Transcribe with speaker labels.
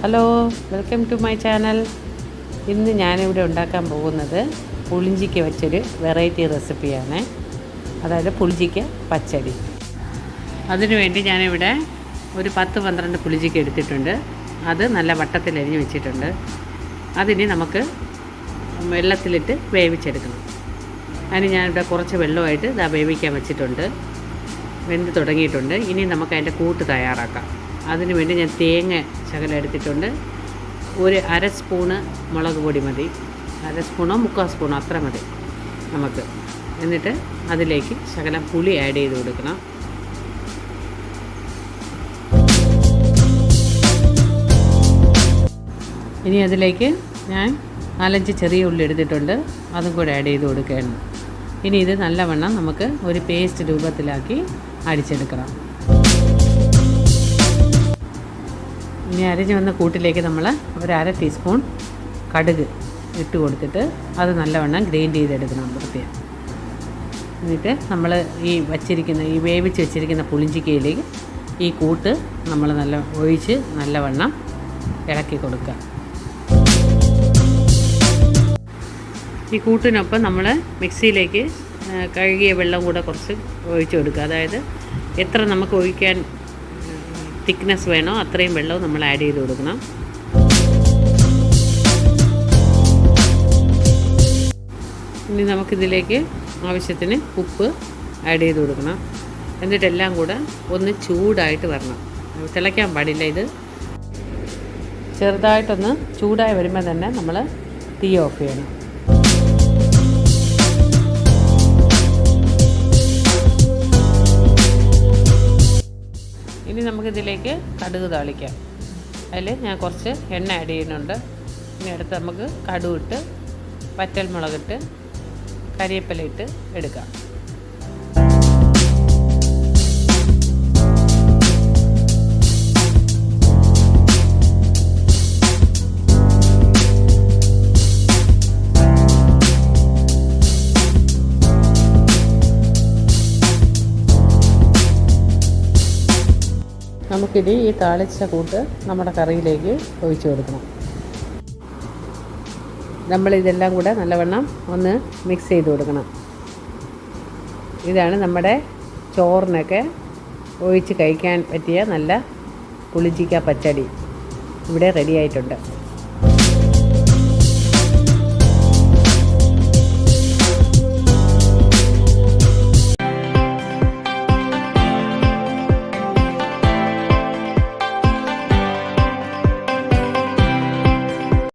Speaker 1: Hello, welcome to my channel. ഇന്ന് ഞാനിവിടെ ഉണ്ടാക്കാൻ പോകുന്നത് പുളിഞ്ചിക്ക വെച്ചൊരു വെറൈറ്റി റെസിപ്പിയാണ്. അതായത് പുളിഞ്ചിക്ക പച്ചടി. അതിനുവേണ്ടി ഞാനിവിടെ ഒരു 10-12 പുളിഞ്ചിക്ക എടുത്തിട്ടുണ്ട്. അത് നല്ല വട്ടത്തിൽ അരിഞ്ഞ് വെച്ചിട്ടുണ്ട്. അതിന് നമുക്ക് വെള്ളത്തിലിട്ട് വേവിച്ചെടുക്കണം. അതിന് ഞാനിവിടെ കുറച്ച് വെള്ളമായിട്ട് വേവിക്കാൻ വെച്ചിട്ടുണ്ട്. വെന്ത് തുടങ്ങിയിട്ടുണ്ട്. ഇനി നമുക്ക് അതിൻ്റെ കൂട്ട് തയ്യാറാക്കാം. അതിന് വേണ്ടി ഞാൻ തേങ്ങ ശകലം എടുത്തിട്ടുണ്ട്. ഒരു 1/2 സ്പൂണ് മുളക് പൊടി മതി. 1/2 സ്പൂണോ 3/4 സ്പൂണോ അത്ര മതി നമുക്ക്. എന്നിട്ട് അതിലേക്ക് ശകലം പുളി ആഡ് ചെയ്ത് കൊടുക്കണം. ഇനി അതിലേക്ക് ഞാൻ 4-5 ചെറിയ ഉള്ളി എടുത്തിട്ടുണ്ട്. അതും കൂടെ ആഡ് ചെയ്ത് കൊടുക്കുകയാണ്. ഇനി ഇത് നല്ലവണ്ണം നമുക്ക് ഒരു പേസ്റ്റ് രൂപത്തിലാക്കി അടിച്ചെടുക്കണം. ഇനി അരിഞ്ഞ് വന്ന കൂട്ടിലേക്ക് നമ്മൾ ഒരു 1/2 ടീസ്പൂൺ കടുക് ഇട്ട് കൊടുത്തിട്ട് അത് നല്ലവണ്ണം ഗ്രൈൻഡ് ചെയ്തെടുക്കണം വൃത്തിയായി. എന്നിട്ട് നമ്മൾ ഈ വേവിച്ച് വെച്ചിരിക്കുന്ന പുളിഞ്ചിക്കയിലേക്ക് ഈ കൂട്ട് നമ്മൾ ഒഴിച്ച് നല്ലവണ്ണം ഇളക്കി കൊടുക്കുക. ഈ കൂട്ടിനൊപ്പം നമ്മൾ മിക്സിയിലേക്ക് കഴുകിയ വെള്ളം കൂടെ കുറച്ച് ഒഴിച്ച് കൊടുക്കുക. അതായത് എത്ര നമുക്ക് ഒഴിക്കാൻ തിക്നെസ് വേണോ അത്രയും വെള്ളവും നമ്മൾ ആഡ് ചെയ്ത് കൊടുക്കണം. ഇനി നമുക്കിതിലേക്ക് ആവശ്യത്തിന് ഉപ്പ് ആഡ് ചെയ്ത് കൊടുക്കണം. എന്നിട്ടെല്ലാം കൂടെ ഒന്ന് ചൂടായിട്ട് വരണം. തിളയ്ക്കാൻ പാടില്ല. ഇത് ചെറുതായിട്ടൊന്ന് ചൂടായി വരുമ്പോൾ തന്നെ നമ്മൾ തീ ഓഫ് ചെയ്യണം. ഇനി നമുക്കിതിലേക്ക് കടുക് താളിക്കാം. അതിൽ ഞാൻ കുറച്ച് എണ്ണ ആഡ് ചെയ്യുന്നുണ്ട്. ഇനി അടുത്ത് നമുക്ക് കടുകിട്ട് വറ്റൽമുളകിട്ട് കരിവേപ്പില ഇട്ട് എടുക്കാം. നമുക്കിനി ഈ താളിച്ച കൂട്ട് നമ്മുടെ കറിയിലേക്ക് ഒഴിച്ചു കൊടുക്കണം. നമ്മളിതെല്ലാം കൂടെ നല്ലവണ്ണം ഒന്ന് മിക്സ് ചെയ്ത് കൊടുക്കണം. ഇതാണ് നമ്മുടെ ചോറിനൊക്കെ ഒഴിച്ച് കഴിക്കാൻ പറ്റിയ നല്ല പുളിഞ്ചിക്ക പച്ചടി ഇവിടെ റെഡി ആയിട്ടുണ്ട്.